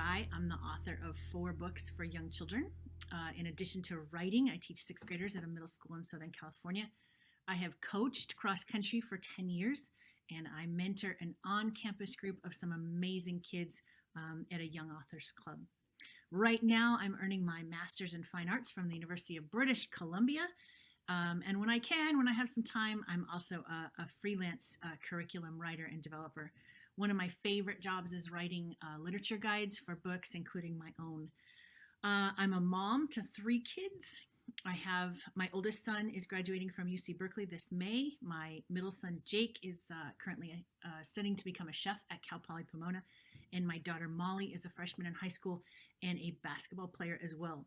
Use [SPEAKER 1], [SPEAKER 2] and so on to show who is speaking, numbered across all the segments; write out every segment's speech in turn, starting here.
[SPEAKER 1] Fry. I'm the author of 4 books for young children. In addition to writing, I teach 6th graders at a middle school in Southern California. I have coached cross country for 10 years, and I mentor an on-campus group of some amazing kids at a Young Authors Club. Right now, I'm earning my master's in fine arts from the University of British Columbia. And when I have some time, I'm also a freelance curriculum writer and developer. One of my favorite jobs is writing literature guides for books, including my own. I'm a mom to 3 kids. My oldest son is graduating from UC Berkeley this May. My middle son, Jake, is currently studying to become a chef at Cal Poly Pomona. And my daughter, Molly, is a freshman in high school and a basketball player as well.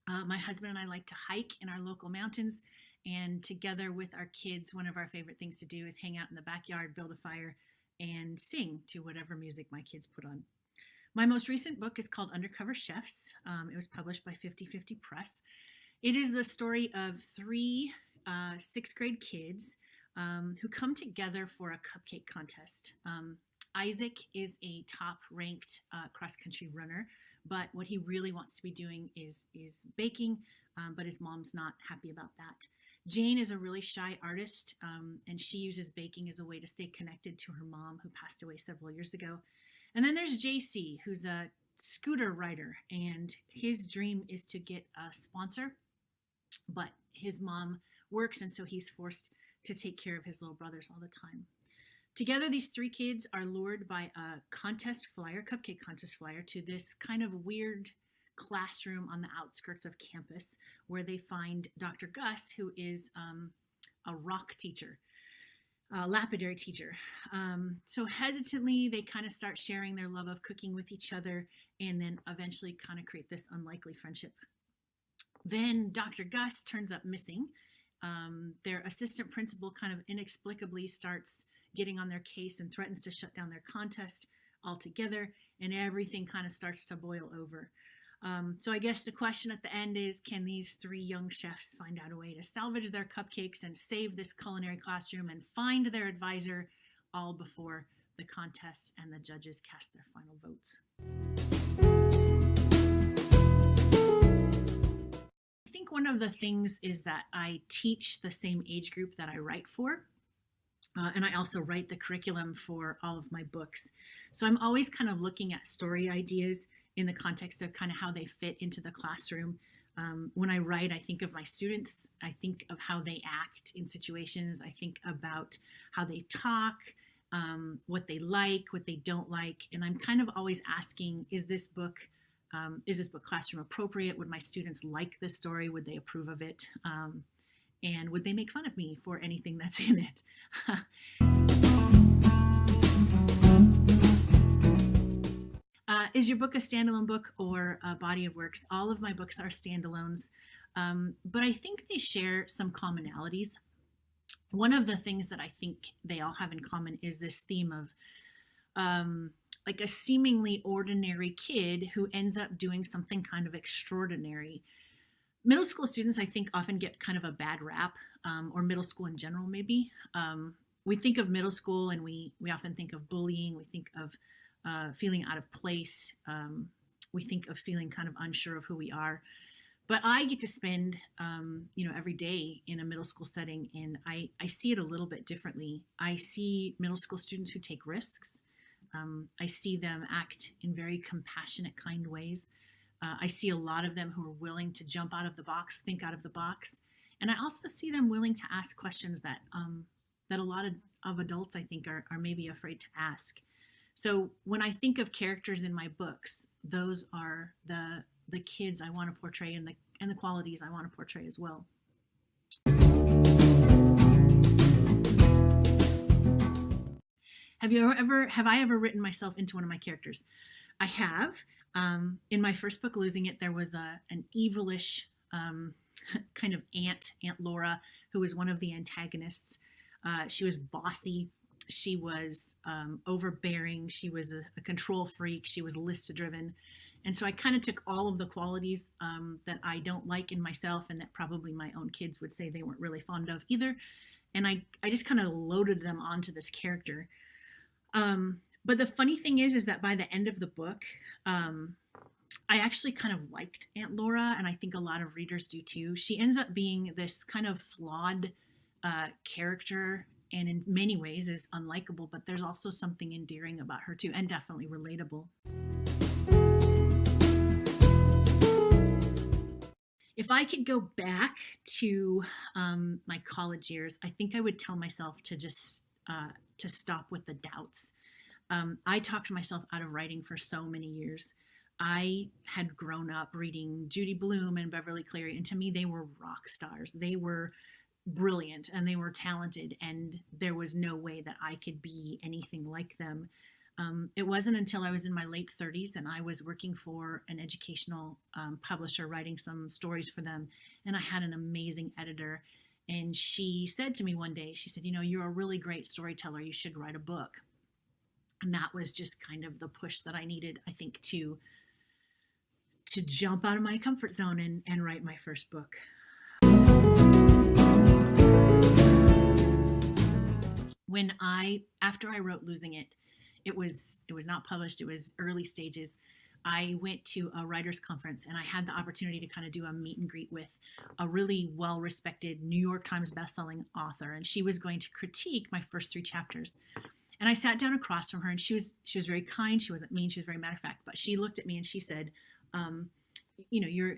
[SPEAKER 1] My husband and I like to hike in our local mountains, and together with our kids, one of our favorite things to do is hang out in the backyard, build a fire, and sing to whatever music my kids put on. My most recent book is called Undercover Chefs. It was published by 50/50 Press. It is the story of 3 6th-grade kids who come together for a cupcake contest. Isaac is a top-ranked cross-country runner, but what he really wants to be doing is baking, but his mom's not happy about that. Jane is a really shy artist, and she uses baking as a way to stay connected to her mom, who passed away several years ago. And then there's JC, who's a scooter rider, and his dream is to get a sponsor, but his mom works, and so he's forced to take care of his little brothers all the time. Together, these 3 kids are lured by a cupcake contest flyer, to this kind of weird classroom on the outskirts of campus, where they find Dr. Gus, who is a rock teacher, a lapidary teacher. So hesitantly, they kind of start sharing their love of cooking with each other, and then eventually kind of create this unlikely friendship. Then Dr. Gus turns up missing. Their assistant principal kind of inexplicably starts getting on their case and threatens to shut down their contest altogether, and everything kind of starts to boil over. So I guess the question at the end is, can these 3 young chefs find out a way to salvage their cupcakes and save this culinary classroom and find their advisor, all before the contest and the judges cast their final votes? I think one of the things is that I teach the same age group that I write for. And I also write the curriculum for all of my books. So I'm always kind of looking at story ideas in the context of kind of how they fit into the classroom. When I write, I think of my students. I think of how they act in situations. I think about how they talk, what they like, what they don't like. And I'm kind of always asking, is this book classroom appropriate? Would my students like this story? Would they approve of it? And would they make fun of me for anything that's in it? Is your book a standalone book or a body of works? All of my books are standalones, but I think they share some commonalities. One of the things that I think they all have in common is this theme of like a seemingly ordinary kid who ends up doing something kind of extraordinary. Middle school students, I think, often get kind of a bad rap, or middle school in general, maybe. We think of middle school and we often think of bullying. We think of feeling out of place. We think of feeling kind of unsure of who we are. But I get to spend, every day in a middle school setting, and I see it a little bit differently. I see middle school students who take risks. I see them act in very compassionate, kind ways. I see a lot of them who are willing to jump out of the box, think out of the box. And I also see them willing to ask questions that a lot of adults, I think, are maybe afraid to ask. So when I think of characters in my books, those are the kids I want to portray, and the qualities I want to portray as well. Have I ever written myself into one of my characters? I have. In my first book, Losing It, there was an evilish kind of Aunt Laura, who was one of the antagonists. She was bossy. She was overbearing. She was a control freak. She was list-driven. And so I kind of took all of the qualities that I don't like in myself, and that probably my own kids would say they weren't really fond of either. And I just kind of loaded them onto this character. But the funny thing is that by the end of the book, I actually kind of liked Aunt Laura, and I think a lot of readers do too. She ends up being this kind of flawed character, and in many ways is unlikable, but there's also something endearing about her too, and definitely relatable. If I could go back to my college years, I think I would tell myself to just to stop with the doubts. I talked myself out of writing for so many years. I had grown up reading Judy Blume and Beverly Cleary, and to me, they were rock stars. They were brilliant and they were talented, and there was no way that I could be anything like them. It wasn't until I was in my late 30s and I was working for an educational publisher, writing some stories for them, and I had an amazing editor. And she said to me one day, she said, you're a really great storyteller. You should write a book. And that was just kind of the push that I needed, I think, to jump out of my comfort zone and write my first book. After I wrote Losing It, it was not published, it was early stages. I went to a writers conference and I had the opportunity to kind of do a meet and greet with a really well-respected New York Times bestselling author, and she was going to critique my first 3 chapters. And I sat down across from her, and she was very kind. She wasn't mean. She was very matter of fact. But she looked at me and she said, you're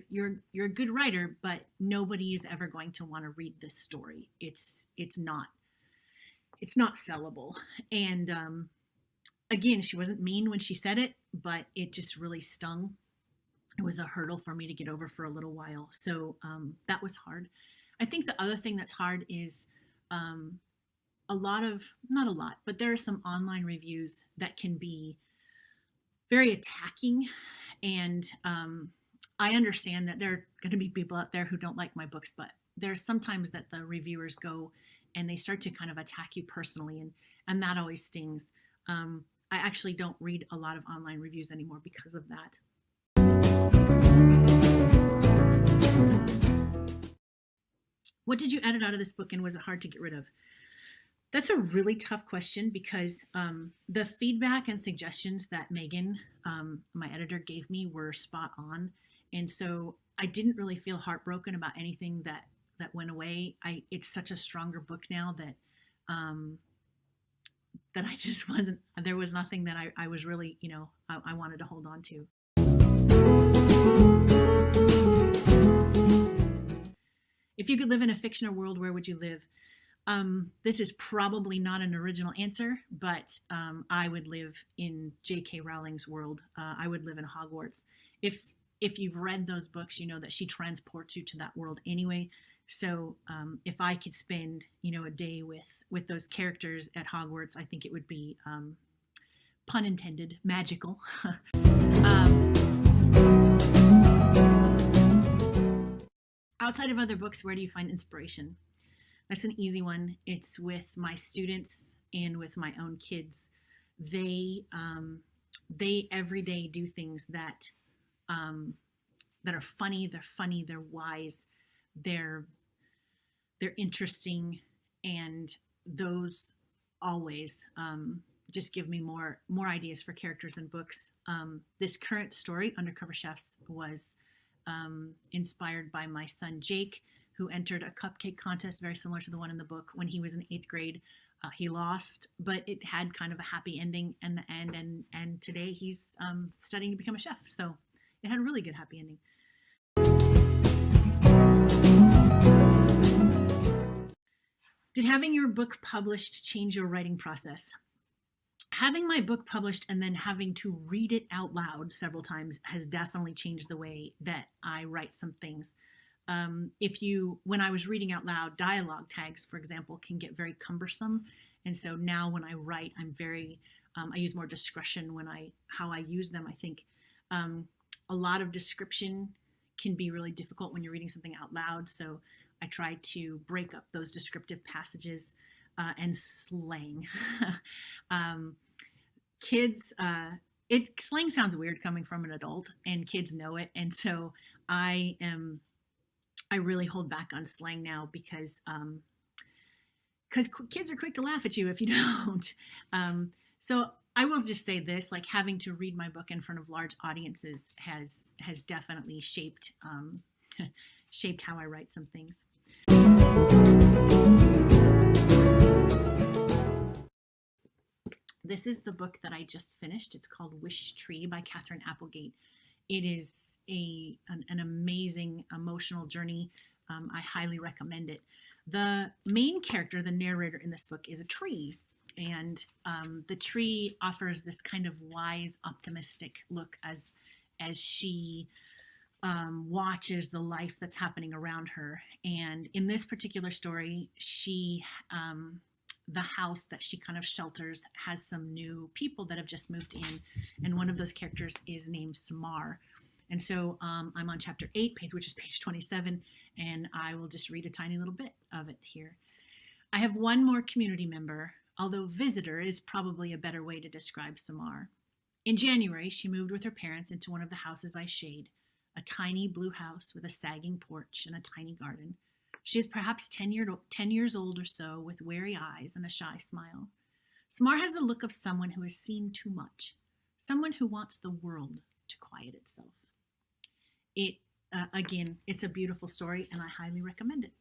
[SPEAKER 1] a good writer, but nobody is ever going to want to read this story. It's not sellable. And again, she wasn't mean when she said it, but it just really stung. It was a hurdle for me to get over for a little while. So that was hard. I think the other thing that's hard is not a lot, but there are some online reviews that can be very attacking. And I understand that there are going to be people out there who don't like my books, but there's sometimes that the reviewers go and they start to kind of attack you personally, and that always stings. I actually don't read a lot of online reviews anymore because of that. What did you edit out of this book, and was it hard to get rid of? That's a really tough question because the feedback and suggestions that Megan, my editor, gave me were spot on. And so I didn't really feel heartbroken about anything that went away. It's such a stronger book now that I just wasn't, there was nothing that I was really, I wanted to hold on to. If you could live in a fictional world, where would you live? This is probably not an original answer, but I would live in J.K. Rowling's world. I would live in Hogwarts. If you've read those books, you know that she transports you to that world anyway. So if I could spend, a day with those characters at Hogwarts, I think it would be, pun intended, magical. Outside of other books, where do you find inspiration? That's an easy one. It's with my students and with my own kids. They every day do things that are funny. They're wise. They're interesting, and those always just give me more ideas for characters and books. This current story, Undercover Chefs, was inspired by my son Jake, who entered a cupcake contest very similar to the one in the book when he was in 8th grade. He lost, but it had kind of a happy ending in the end, and today he's studying to become a chef. So it had a really good happy ending. Did having your book published change your writing process? Having my book published and then having to read it out loud several times has definitely changed the way that I write some things. When I was reading out loud, dialogue tags, for example, can get very cumbersome. And so now when I write, I use more discretion how I use them. I think a lot of description can be really difficult when you're reading something out loud. So I try to break up those descriptive passages and slang. Kids, slang sounds weird coming from an adult, and kids know it. And so I really hold back on slang now because kids are quick to laugh at you if you don't. So I will just say this: like having to read my book in front of large audiences has definitely shaped shaped how I write some things. This is the book that I just finished. It's called Wish Tree by Catherine Applegate. It is an amazing emotional journey. I highly recommend it. The main character, the narrator in this book, is a tree. And the tree offers this kind of wise, optimistic look as she watches the life that's happening around her. And in this particular story, the house that she kind of shelters has some new people that have just moved in, and one of those characters is named Samar. And so I'm on chapter 8, which is page 27, and I will just read a tiny little bit of it here. I have one more community member, although visitor is probably a better way to describe Samar. In January, she moved with her parents into one of the houses I shade, a tiny blue house with a sagging porch and a tiny garden. She is perhaps 10 years old or so, with wary eyes and a shy smile. Samar has the look of someone who has seen too much, someone who wants the world to quiet itself. Again, it's a beautiful story, and I highly recommend it.